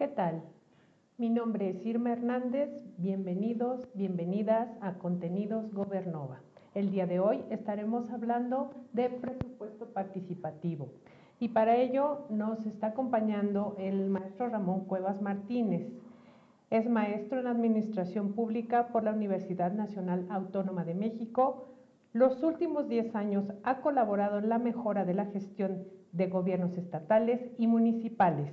¿Qué tal? Mi nombre es Irma Hernández, bienvenidos, bienvenidas a Contenidos Gobernova. El día de hoy estaremos hablando de presupuesto participativo y para ello nos está acompañando el maestro Ramón Cuevas Martínez. Es maestro en Administración Pública por la Universidad Nacional Autónoma de México. Los últimos 10 años ha colaborado en la mejora de la gestión de gobiernos estatales y municipales.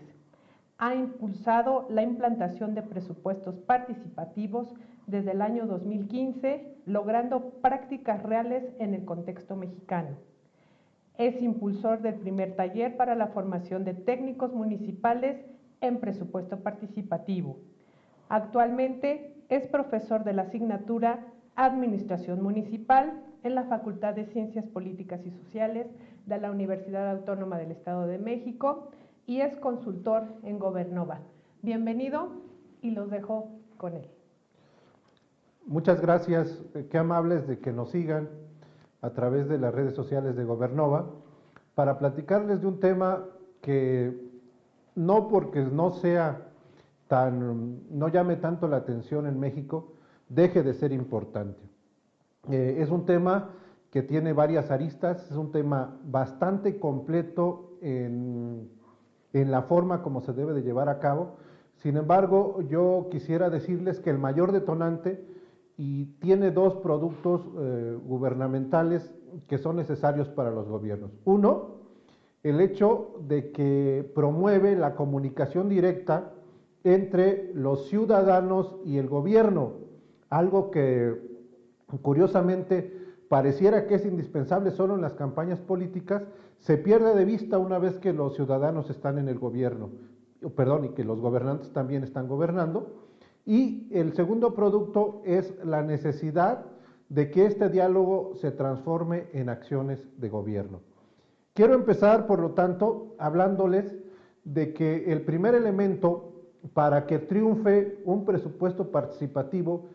Ha impulsado la implantación de presupuestos participativos desde el año 2015, logrando prácticas reales en el contexto mexicano. Es impulsor del primer taller para la formación de técnicos municipales en presupuesto participativo. Actualmente es profesor de la asignatura Administración Municipal en la Facultad de Ciencias Políticas y Sociales de la Universidad Autónoma del Estado de México y es consultor en Gobernova. Bienvenido y los dejo con él. Muchas gracias, qué amables de que nos sigan a través de las redes sociales de Gobernova para platicarles de un tema que no porque no llame tanto la atención en México, deje de ser importante. Es un tema que tiene varias aristas, es un tema bastante completo en la forma como se debe de llevar a cabo. Sin embargo, yo quisiera decirles que el mayor detonante y tiene dos productos gubernamentales que son necesarios para los gobiernos. Uno, el hecho de que promueve la comunicación directa entre los ciudadanos y el gobierno, algo que curiosamente pareciera que es indispensable solo en las campañas políticas, se pierde de vista una vez que los ciudadanos están en el gobierno, y que los gobernantes también están gobernando. Y el segundo producto es la necesidad de que este diálogo se transforme en acciones de gobierno. Quiero empezar, por lo tanto, hablándoles de que el primer elemento para que triunfe un presupuesto participativo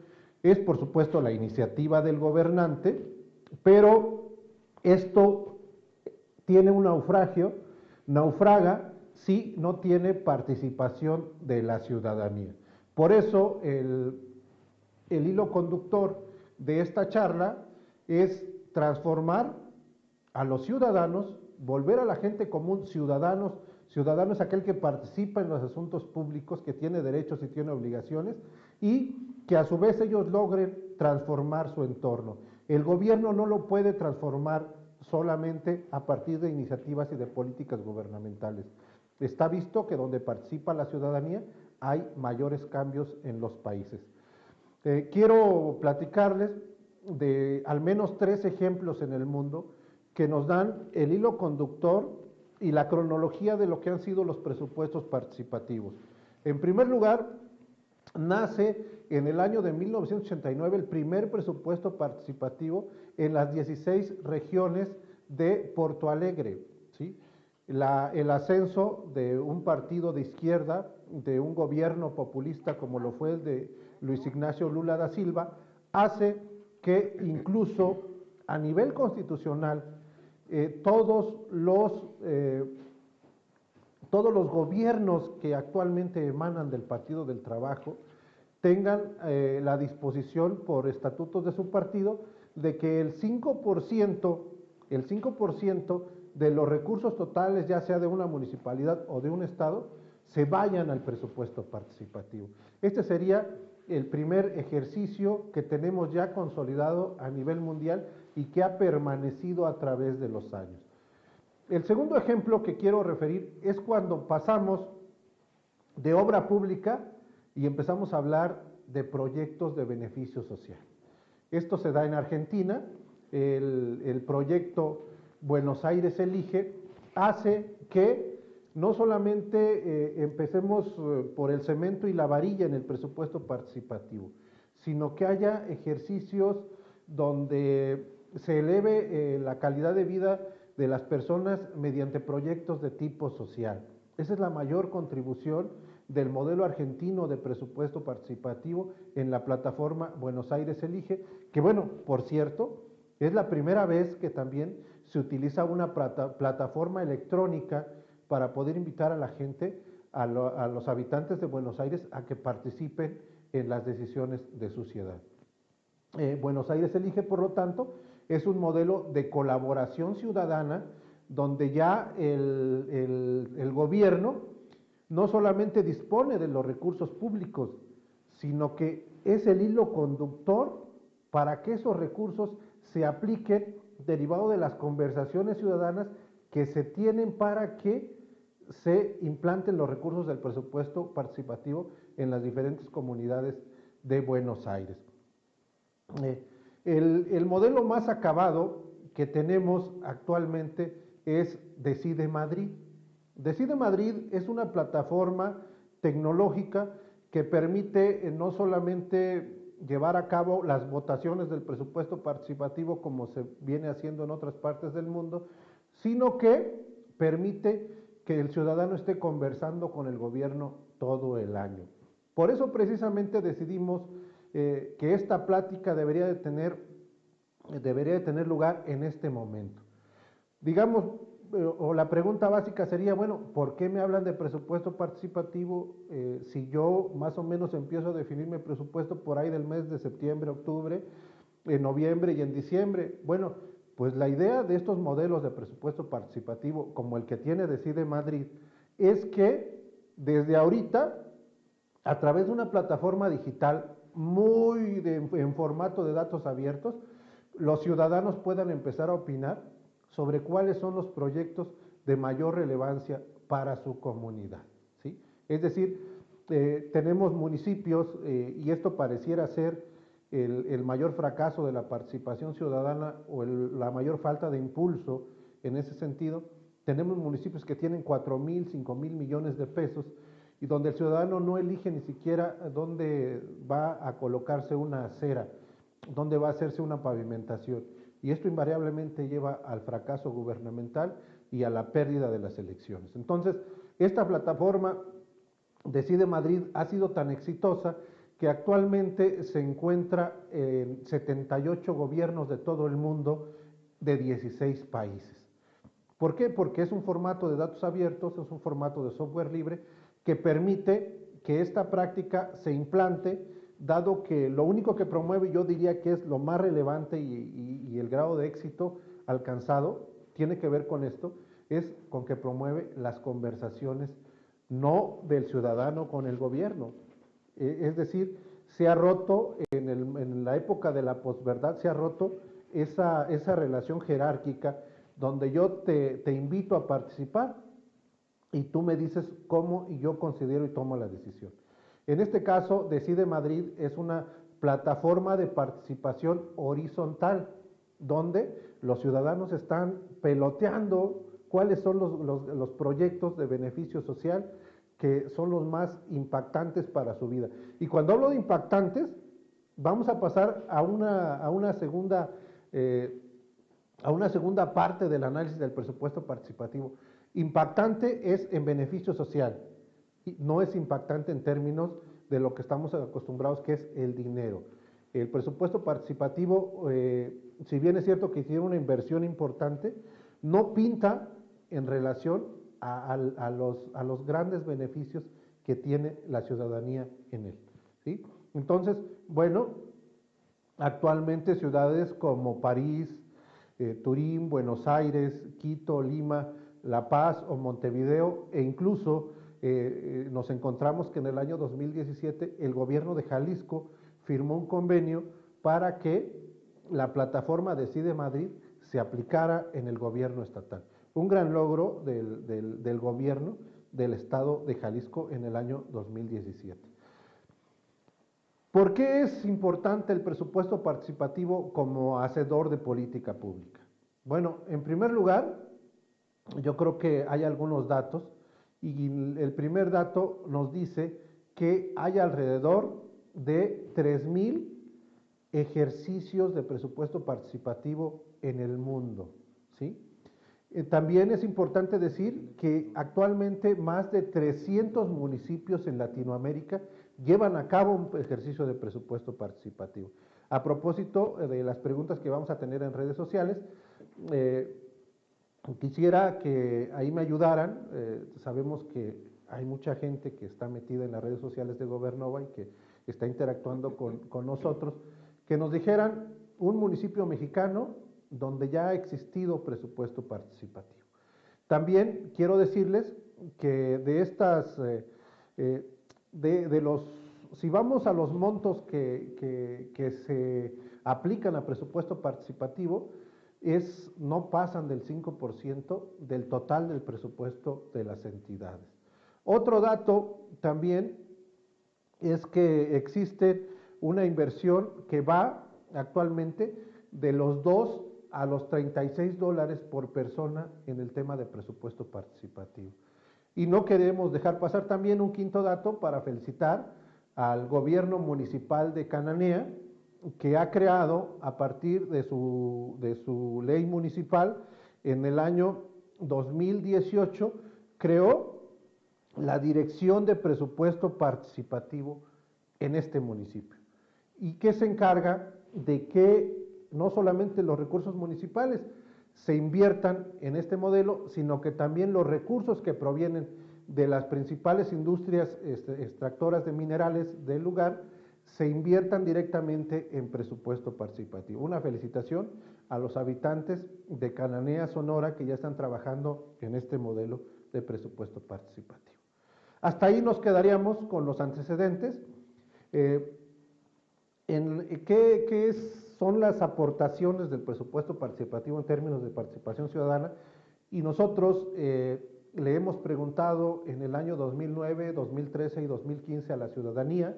es, por supuesto, la iniciativa del gobernante, pero esto tiene un naufraga si no tiene participación de la ciudadanía. Por eso el hilo conductor de esta charla es transformar a los ciudadanos, volver a la gente común ciudadanos. Ciudadano es aquel que participa en los asuntos públicos, que tiene derechos y tiene obligaciones, y que a su vez ellos logren transformar su entorno. El gobierno no lo puede transformar solamente a partir de iniciativas y de políticas gubernamentales. Está visto que donde participa la ciudadanía hay mayores cambios en los países. Quiero platicarles de al menos 3 ejemplos en el mundo que nos dan el hilo conductor y la cronología de lo que han sido los presupuestos participativos. En primer lugar, nace en el año de 1989 el primer presupuesto participativo en las 16 regiones de Porto Alegre, ¿sí? El ascenso de un partido de izquierda, de un gobierno populista como lo fue el de Luis Ignacio Lula da Silva, hace que incluso a nivel constitucional todos los gobiernos que actualmente emanan del Partido del Trabajo tengan la disposición por estatutos de su partido de que el 5% de los recursos totales, ya sea de una municipalidad o de un estado, se vayan al presupuesto participativo. Este sería el primer ejercicio que tenemos ya consolidado a nivel mundial y que ha permanecido a través de los años. El segundo ejemplo que quiero referir es cuando pasamos de obra pública y empezamos a hablar de proyectos de beneficio social. Esto se da en Argentina. El proyecto Buenos Aires Elige hace que no solamente empecemos por el cemento y la varilla en el presupuesto participativo, sino que haya ejercicios donde se eleve la calidad de vida de las personas mediante proyectos de tipo social. Esa es la mayor contribución del modelo argentino de presupuesto participativo en la plataforma Buenos Aires Elige, que bueno, por cierto, es la primera vez que también se utiliza una plataforma electrónica para poder invitar a la gente a los habitantes de Buenos Aires a que participen en las decisiones de su ciudad. Buenos Aires Elige, por lo tanto, es un modelo de colaboración ciudadana donde ya el gobierno no solamente dispone de los recursos públicos, sino que es el hilo conductor para que esos recursos se apliquen derivado de las conversaciones ciudadanas que se tienen para que se implanten los recursos del presupuesto participativo en las diferentes comunidades de Buenos Aires. El modelo más acabado que tenemos actualmente es Decide Madrid. Decide Madrid es una plataforma tecnológica que permite no solamente llevar a cabo las votaciones del presupuesto participativo como se viene haciendo en otras partes del mundo, sino que permite que el ciudadano esté conversando con el gobierno todo el año. Por eso precisamente decidimos que esta plática debería de tener lugar en este momento. Digamos, o la pregunta básica sería, bueno, ¿por qué me hablan de presupuesto participativo si yo más o menos empiezo a definir mi presupuesto por ahí del mes de septiembre, octubre, en noviembre y en diciembre? Bueno, pues la idea de estos modelos de presupuesto participativo, como el que tiene Decide Madrid, es que desde ahorita, a través de una plataforma digital en formato de datos abiertos, los ciudadanos puedan empezar a opinar sobre cuáles son los proyectos de mayor relevancia para su comunidad, ¿sí? Es decir, tenemos municipios, y esto pareciera ser el mayor fracaso de la participación ciudadana o la mayor falta de impulso en ese sentido. Tenemos municipios que tienen 4,000, 5,000 millones de pesos y donde el ciudadano no elige ni siquiera dónde va a colocarse una acera, dónde va a hacerse una pavimentación. Y esto invariablemente lleva al fracaso gubernamental y a la pérdida de las elecciones. Entonces, esta plataforma Decide Madrid ha sido tan exitosa que actualmente se encuentra en 78 gobiernos de todo el mundo de 16 países. ¿Por qué? Porque es un formato de datos abiertos, es un formato de software libre que permite que esta práctica se implante, dado que lo único que promueve, yo diría que es lo más relevante y el grado de éxito alcanzado, tiene que ver con esto, es con que promueve las conversaciones no del ciudadano con el gobierno. Es decir, se ha roto, en la época de la posverdad, se ha roto esa relación jerárquica donde yo te invito a participar y tú me dices cómo y yo considero y tomo la decisión. En este caso, Decide Madrid es una plataforma de participación horizontal, donde los ciudadanos están peloteando cuáles son los proyectos de beneficio social que son los más impactantes para su vida. Y cuando hablo de impactantes, vamos a pasar a una segunda parte del análisis del presupuesto participativo. Impactante es en beneficio social, no es impactante en términos de lo que estamos acostumbrados, que es el dinero. El presupuesto participativo, si bien es cierto que hicieron una inversión importante, no pinta en relación a los grandes beneficios que tiene la ciudadanía en él, ¿sí? Entonces, bueno, actualmente ciudades como París, Turín, Buenos Aires, Quito, Lima, La Paz o Montevideo, e incluso nos encontramos que en el año 2017 el gobierno de Jalisco firmó un convenio para que la plataforma Decide Madrid se aplicara en el gobierno estatal. Un gran logro del gobierno del estado de Jalisco en el año 2017. ¿Por qué es importante el presupuesto participativo como hacedor de política pública? Bueno, en primer lugar, yo creo que hay algunos datos y el primer dato nos dice que hay alrededor de 3,000 ejercicios de presupuesto participativo en el mundo, ¿sí? También es importante decir que actualmente más de 300 municipios en Latinoamérica llevan a cabo un ejercicio de presupuesto participativo. A propósito de las preguntas que vamos a tener en redes sociales, quisiera que ahí me ayudaran. Sabemos que hay mucha gente que está metida en las redes sociales de Gobernova y que está interactuando con nosotros, que nos dijeran un municipio mexicano donde ya ha existido presupuesto participativo. También quiero decirles que de estas, de los, si vamos a los montos que se aplican a presupuesto participativo, no pasan del 5% del total del presupuesto de las entidades. Otro dato también es que existe una inversión que va actualmente de los 2 a los $36 por persona en el tema de presupuesto participativo. Y no queremos dejar pasar también un quinto dato para felicitar al gobierno municipal de Cananea, que ha creado a partir de su ley municipal en el año 2018, creó la Dirección de Presupuesto Participativo en este municipio, y que se encarga de que no solamente los recursos municipales se inviertan en este modelo, sino que también los recursos que provienen de las principales industrias extractoras de minerales del lugar se inviertan directamente en presupuesto participativo. Una felicitación a los habitantes de Cananea, Sonora, que ya están trabajando en este modelo de presupuesto participativo. Hasta ahí nos quedaríamos con los antecedentes. ¿Qué son las aportaciones del presupuesto participativo en términos de participación ciudadana? Y nosotros le hemos preguntado en el año 2009, 2013 y 2015 a la ciudadanía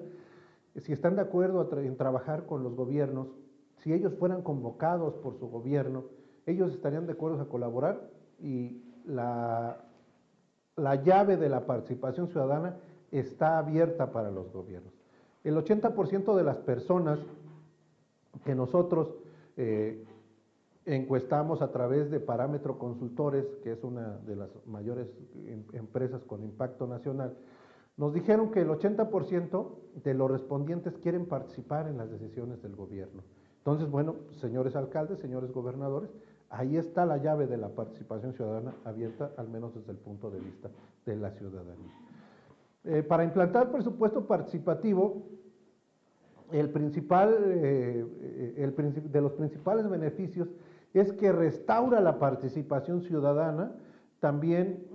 si están de acuerdo en trabajar con los gobiernos, si ellos fueran convocados por su gobierno, ellos estarían de acuerdo a colaborar, y la llave de la participación ciudadana está abierta para los gobiernos. El 80% de las personas que nosotros encuestamos a través de Parámetro Consultores, que es una de las mayores empresas con impacto nacional, nos dijeron que el 80% de los respondientes quieren participar en las decisiones del gobierno. Entonces, bueno, señores alcaldes, señores gobernadores, ahí está la llave de la participación ciudadana abierta, al menos desde el punto de vista de la ciudadanía. Para implantar presupuesto participativo, de los principales beneficios es que restaura la participación ciudadana, también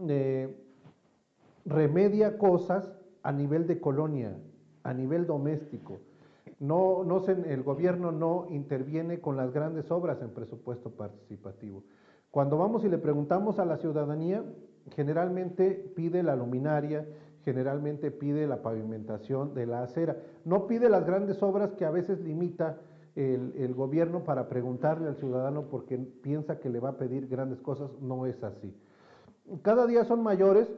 remedia cosas a nivel de colonia, a nivel doméstico. El gobierno no interviene con las grandes obras en presupuesto participativo. Cuando vamos y le preguntamos a la ciudadanía, generalmente pide la luminaria, generalmente pide la pavimentación de la acera, no pide las grandes obras que a veces limita el gobierno para preguntarle al ciudadano porque piensa que le va a pedir grandes cosas. No es así. Cada día son mayores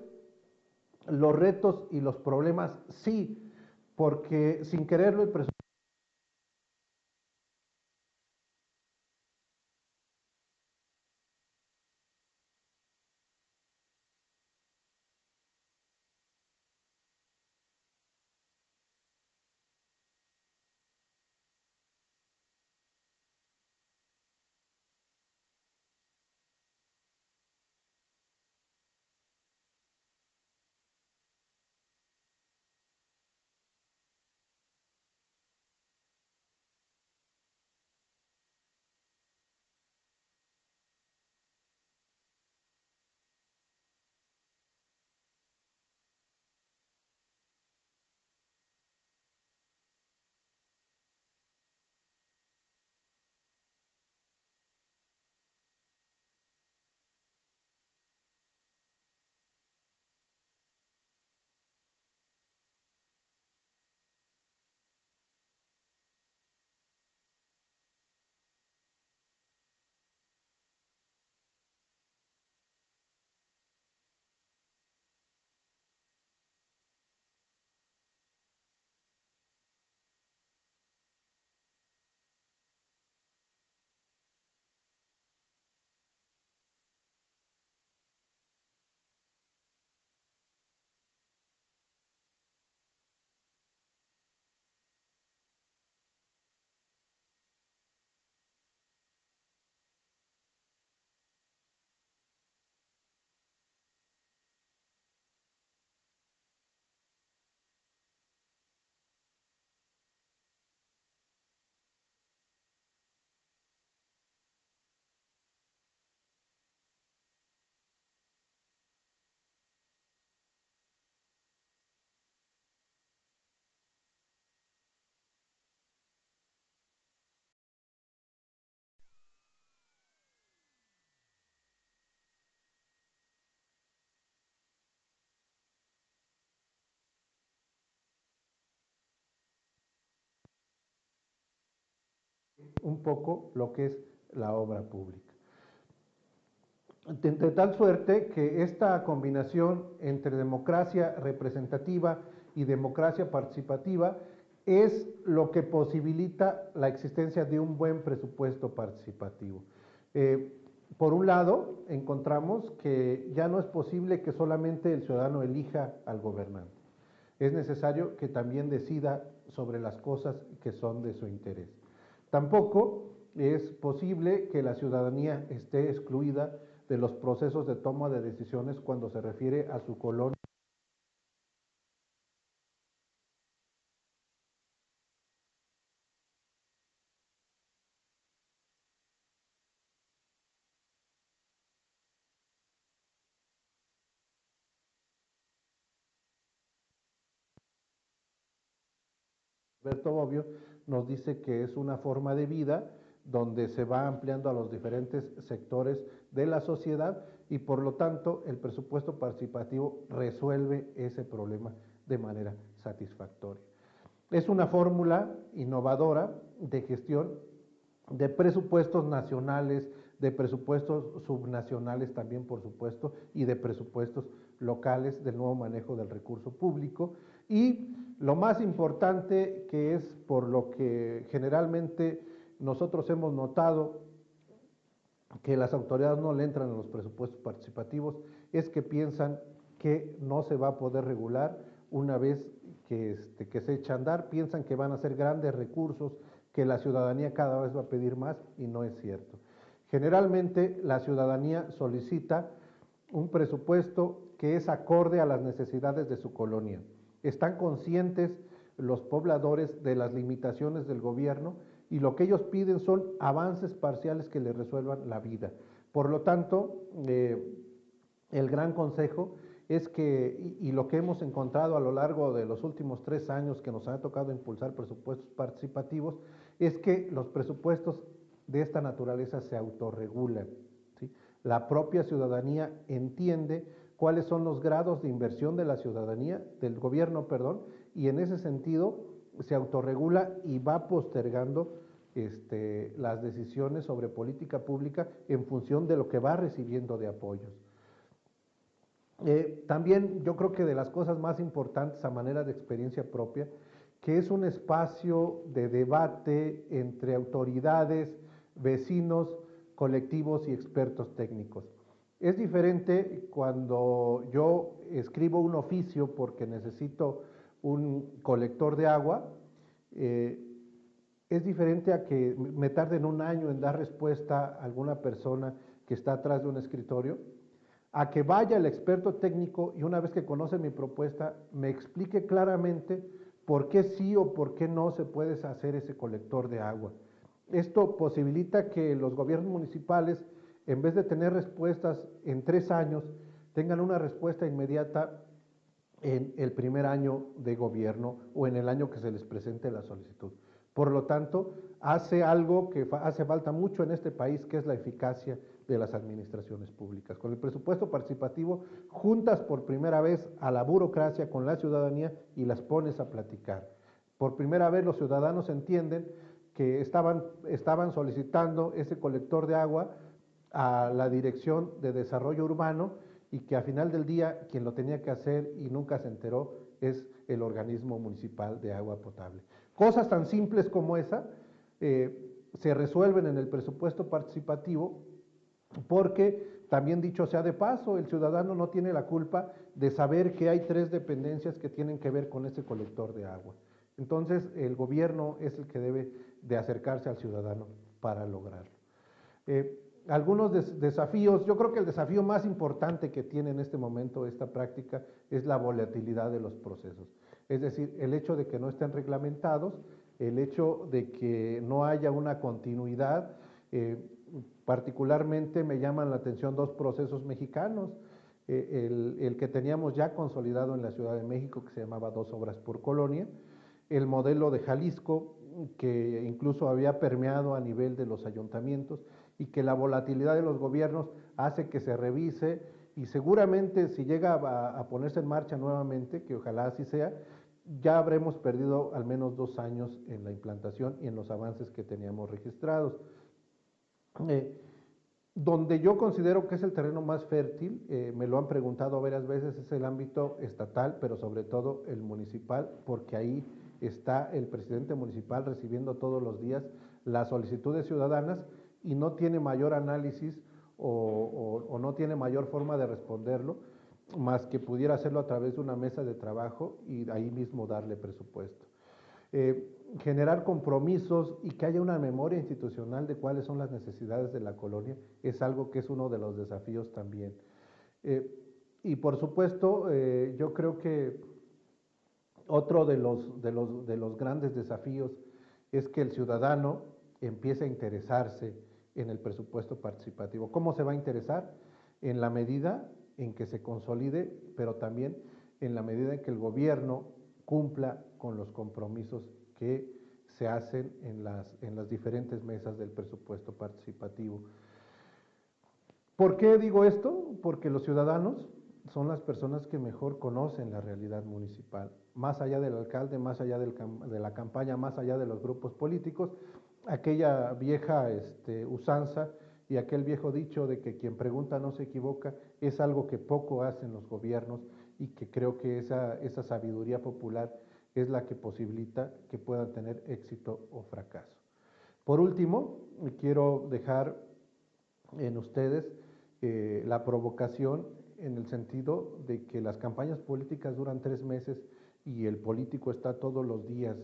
los retos y los problemas, sí, porque sin quererlo el presupuesto un poco lo que es la obra pública. De tal suerte que esta combinación entre democracia representativa y democracia participativa es lo que posibilita la existencia de un buen presupuesto participativo. Por un lado, encontramos que ya no es posible que solamente el ciudadano elija al gobernante. Es necesario que también decida sobre las cosas que son de su interés. Tampoco es posible que la ciudadanía esté excluida de los procesos de toma de decisiones cuando se refiere a su colonia. Alberto Bobbio nos dice que es una forma de vida donde se va ampliando a los diferentes sectores de la sociedad y por lo tanto el presupuesto participativo resuelve ese problema de manera satisfactoria. Es una fórmula innovadora de gestión de presupuestos nacionales, de presupuestos subnacionales también, por supuesto, y de presupuestos locales del nuevo manejo del recurso público. Y lo más importante, que es por lo que generalmente nosotros hemos notado que las autoridades no le entran a los presupuestos participativos, es que piensan que no se va a poder regular una vez que se echa a andar, piensan que van a ser grandes recursos, que la ciudadanía cada vez va a pedir más y no es cierto. Generalmente la ciudadanía solicita un presupuesto que es acorde a las necesidades de su colonia. Están conscientes los pobladores de las limitaciones del gobierno y lo que ellos piden son avances parciales que les resuelvan la vida. Por lo tanto, el gran consejo es que, y lo que hemos encontrado a lo largo de los últimos 3 años que nos ha tocado impulsar presupuestos participativos, es que los presupuestos de esta naturaleza se autorregulan, ¿sí? La propia ciudadanía entiende cuáles son los grados de inversión de la ciudadanía, del gobierno, perdón, y en ese sentido se autorregula y va postergando las decisiones sobre política pública en función de lo que va recibiendo de apoyos. También yo creo que de las cosas más importantes a manera de experiencia propia, que es un espacio de debate entre autoridades, vecinos, colectivos y expertos técnicos. Es diferente cuando yo escribo un oficio porque necesito un colector de agua, es diferente a que me tarden un año en dar respuesta a alguna persona que está atrás de un escritorio, a que vaya el experto técnico y una vez que conoce mi propuesta, me explique claramente por qué sí o por qué no se puede hacer ese colector de agua. Esto posibilita que los gobiernos municipales, en vez de tener respuestas en 3 años, tengan una respuesta inmediata en el primer año de gobierno o en el año que se les presente la solicitud. Por lo tanto, hace algo que hace falta mucho en este país, que es la eficacia de las administraciones públicas. Con el presupuesto participativo, juntas por primera vez a la burocracia con la ciudadanía y las pones a platicar. Por primera vez los ciudadanos entienden que estaban solicitando ese colector de agua a la Dirección de Desarrollo Urbano y que al final del día quien lo tenía que hacer y nunca se enteró es el organismo municipal de agua potable. Cosas tan simples como esa se resuelven en el presupuesto participativo porque, también dicho sea de paso, el ciudadano no tiene la culpa de saber que hay 3 dependencias que tienen que ver con ese colector de agua. Entonces, el gobierno es el que debe de acercarse al ciudadano para lograrlo. Algunos desafíos, yo creo que el desafío más importante que tiene en este momento esta práctica es la volatilidad de los procesos. Es decir, el hecho de que no estén reglamentados, el hecho de que no haya una continuidad, particularmente me llaman la atención 2 procesos mexicanos, el que teníamos ya consolidado en la Ciudad de México, que se llamaba 2 obras por colonia, el modelo de Jalisco, que incluso había permeado a nivel de los ayuntamientos, y que la volatilidad de los gobiernos hace que se revise y seguramente si llega a ponerse en marcha nuevamente, que ojalá así sea, ya habremos perdido al menos 2 años en la implantación y en los avances que teníamos registrados. Eh, Donde yo considero que es el terreno más fértil, me lo han preguntado varias veces, es el ámbito estatal, pero sobre todo el municipal, porque ahí está el presidente municipal recibiendo todos los días las solicitudes ciudadanas y no tiene mayor análisis o no tiene mayor forma de responderlo, más que pudiera hacerlo a través de una mesa de trabajo y ahí mismo darle presupuesto. Generar compromisos y que haya una memoria institucional de cuáles son las necesidades de la colonia es algo que es uno de los desafíos también. Y por supuesto, yo creo que otro de los grandes desafíos es que el ciudadano empiece a interesarse en el presupuesto participativo. ¿Cómo se va a interesar? En la medida en que se consolide, pero también en la medida en que el gobierno cumpla con los compromisos que se hacen en las diferentes mesas del presupuesto participativo. ¿Por qué digo esto? Porque los ciudadanos son las personas que mejor conocen la realidad municipal, más allá del alcalde, más allá de la campaña, más allá de los grupos políticos, aquella vieja usanza y aquel viejo dicho de que quien pregunta no se equivoca, es algo que poco hacen los gobiernos y que creo que esa sabiduría popular es la que posibilita que puedan tener éxito o fracaso. Por último, quiero dejar en ustedes la provocación en el sentido de que las campañas políticas duran 3 meses y el político está todos los días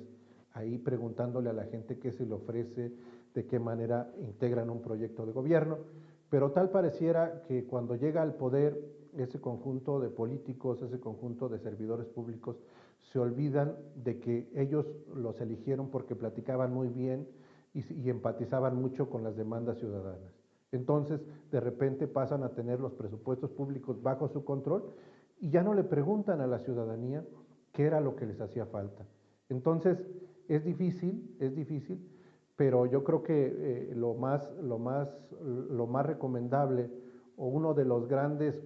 ahí preguntándole a la gente qué se le ofrece, de qué manera integran un proyecto de gobierno, pero tal pareciera que cuando llega al poder ese conjunto de políticos, ese conjunto de servidores públicos, se olvidan de que ellos los eligieron porque platicaban muy bien y empatizaban mucho con las demandas ciudadanas. Entonces, de repente pasan a tener los presupuestos públicos bajo su control y ya no le preguntan a la ciudadanía qué era lo que les hacía falta. Entonces, es difícil, pero yo creo que lo más recomendable o uno de los grandes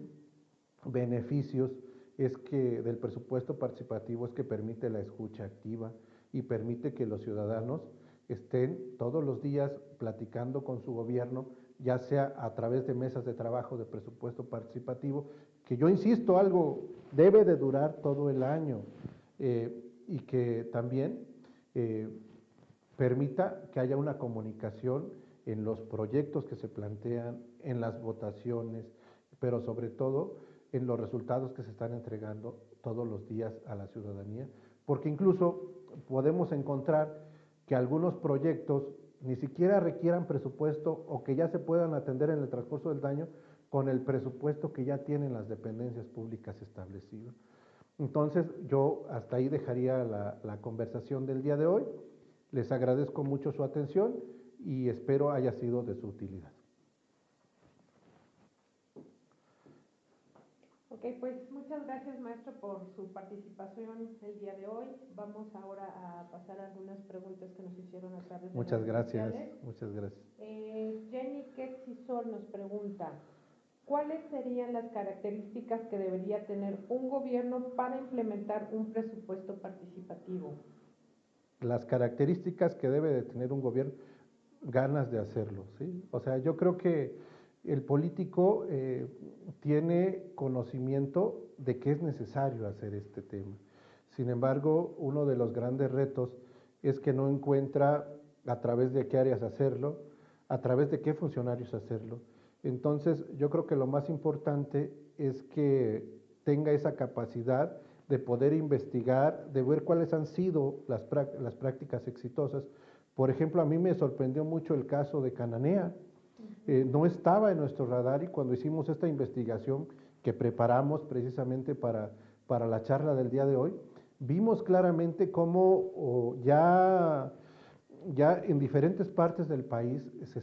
beneficios del presupuesto participativo es que permite la escucha activa y permite que los ciudadanos estén todos los días platicando con su gobierno, ya sea a través de mesas de trabajo de presupuesto participativo, que yo insisto, algo debe de durar todo el año y que también permita que haya una comunicación en los proyectos que se plantean, en las votaciones, pero sobre todo en los resultados que se están entregando todos los días a la ciudadanía, porque incluso podemos encontrar que algunos proyectos ni siquiera requieran presupuesto o que ya se puedan atender en el transcurso del año con el presupuesto que ya tienen las dependencias públicas establecido. Entonces, yo hasta ahí dejaría la conversación del día de hoy. Les agradezco mucho su atención y espero haya sido de su utilidad. Ok, pues muchas gracias, maestro, por su participación el día de hoy. Vamos ahora a pasar a algunas preguntas que nos hicieron a través de Muchas redes gracias, sociales. muchas gracias. Jenny Quexisol nos pregunta, ¿cuáles serían las características que debería tener un gobierno para implementar un presupuesto participativo? Las características que debe de tener un gobierno, ganas de hacerlo, ¿sí? O sea, yo creo que el político tiene conocimiento de que es necesario hacer este tema. Sin embargo, uno de los grandes retos es que no encuentra a través de qué áreas hacerlo, a través de qué funcionarios hacerlo. Entonces, yo creo que lo más importante es que tenga esa capacidad de poder investigar, de ver cuáles han sido las prácticas exitosas. Por ejemplo, a mí me sorprendió mucho el caso de Cananea. No estaba en nuestro radar y cuando hicimos esta investigación que preparamos precisamente para la charla del día de hoy, vimos claramente cómo ya en diferentes partes del país se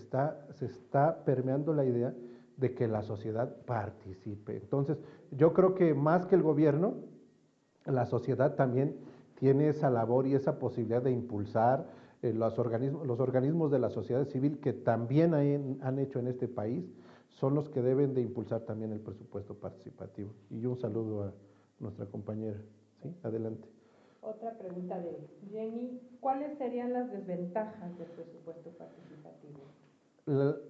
está permeando la idea de que la sociedad participe. Entonces, yo creo que más que el gobierno, la sociedad también tiene esa labor y esa posibilidad de impulsar los organismos de la sociedad civil que también han hecho en este país, son los que deben de impulsar también el presupuesto participativo. Y un saludo a nuestra compañera. ¿Sí? Adelante. Otra pregunta de Jenny, ¿cuáles serían las desventajas del presupuesto participativo?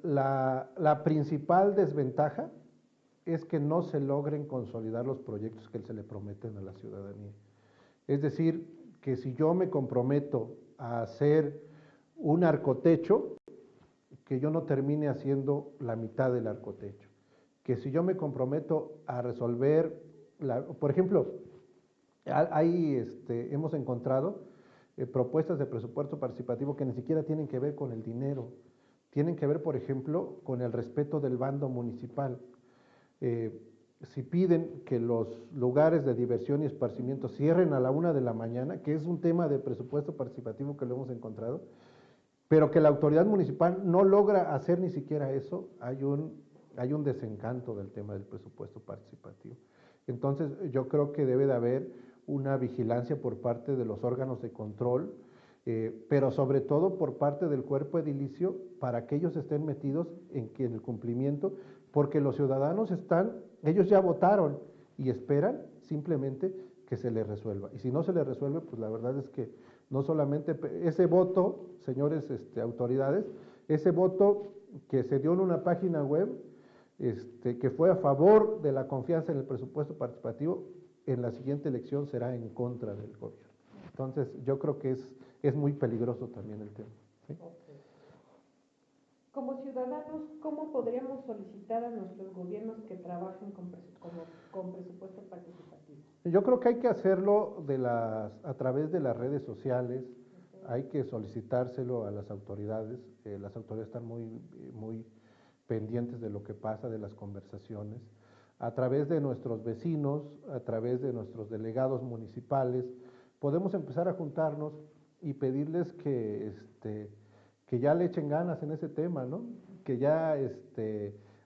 La principal desventaja es que no se logren consolidar los proyectos que se le prometen a la ciudadanía. Es decir, que si yo me comprometo a hacer un arcotecho, que yo no termine haciendo la mitad del arcotecho. Que si yo me comprometo a resolver, por ejemplo, hemos encontrado propuestas de presupuesto participativo que ni siquiera tienen que ver con el dinero, tienen que ver, por ejemplo, con el respeto del bando municipal. Si piden que los lugares de diversión y esparcimiento cierren a la 1 de la mañana, que es un tema de presupuesto participativo que lo hemos encontrado, pero que la autoridad municipal no logra hacer ni siquiera eso, hay un desencanto del tema del presupuesto participativo. Entonces, yo creo que debe de haber una vigilancia por parte de los órganos de control, pero sobre todo por parte del cuerpo edilicio, para que ellos estén metidos en el cumplimiento, porque los ciudadanos ellos ya votaron y esperan simplemente que se les resuelva. Y si no se les resuelve, pues la verdad es que no solamente ese voto, señores autoridades, ese voto que se dio en una página web, que fue a favor de la confianza en el presupuesto participativo, en la siguiente elección será en contra del gobierno. Entonces, yo creo que es muy peligroso también el tema, ¿sí? Okay. Como ciudadanos, ¿cómo podríamos solicitar a nuestros gobiernos que trabajen con presupuesto participativo? Yo creo que hay que hacerlo a través de las redes sociales, Okay. hay que solicitárselo a las autoridades están muy pendientes de lo que pasa, de las conversaciones, a través de nuestros vecinos, a través de nuestros delegados municipales, podemos empezar a juntarnos y pedirles que ya le echen ganas en ese tema, ¿no? Que ya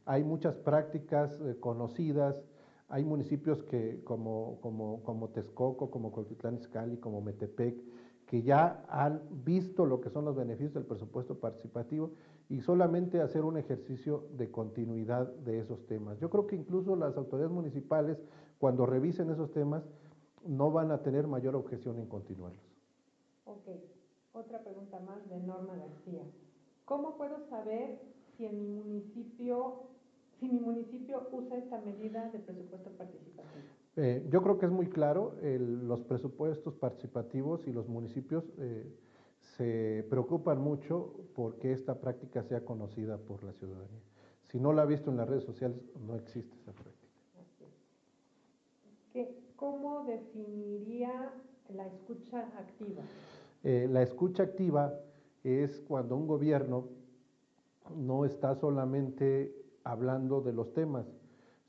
hay muchas prácticas conocidas, hay municipios como Texcoco, como Cuautitlán Izcalli, como Metepec, que ya han visto lo que son los beneficios del presupuesto participativo y solamente hacer un ejercicio de continuidad de esos temas. Yo creo que incluso las autoridades municipales, cuando revisen esos temas, no van a tener mayor objeción en continuarlos. Ok, otra pregunta más de Norma García. ¿Cómo puedo saber si mi municipio usa esta medida de presupuesto participativo? Yo creo que es muy claro, los presupuestos participativos y los municipios se preocupan mucho porque esta práctica sea conocida por la ciudadanía. Si no la ha visto en las redes sociales, no existe esa práctica. ¿Cómo definiría la escucha activa? La escucha activa es cuando un gobierno no está solamente hablando de los temas,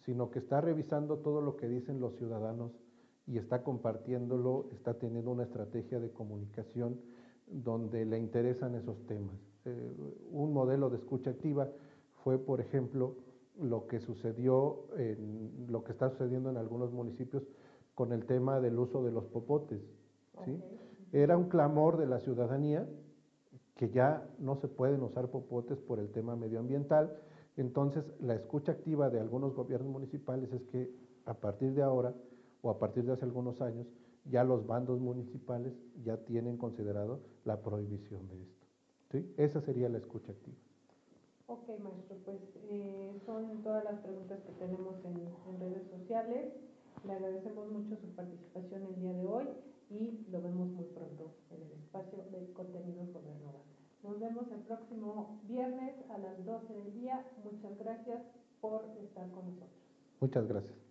sino que está revisando todo lo que dicen los ciudadanos y está compartiéndolo, está teniendo una estrategia de comunicación donde le interesan esos temas. Un modelo de escucha activa fue, por ejemplo, lo que está sucediendo en algunos municipios con el tema del uso de los popotes, ¿sí? Okay. Era un clamor de la ciudadanía que ya no se pueden usar popotes por el tema medioambiental. Entonces, la escucha activa de algunos gobiernos municipales es que a partir de ahora o a partir de hace algunos años, ya los bandos municipales ya tienen considerado la prohibición de esto, ¿sí? Esa sería la escucha activa. Ok, maestro, pues son todas las preguntas que tenemos en redes sociales. Le agradecemos mucho su participación el día de hoy y lo vemos muy pronto en el espacio de Contenidos Gobernova. Nos vemos el próximo viernes a las 12 del día. Muchas gracias por estar con nosotros. Muchas gracias.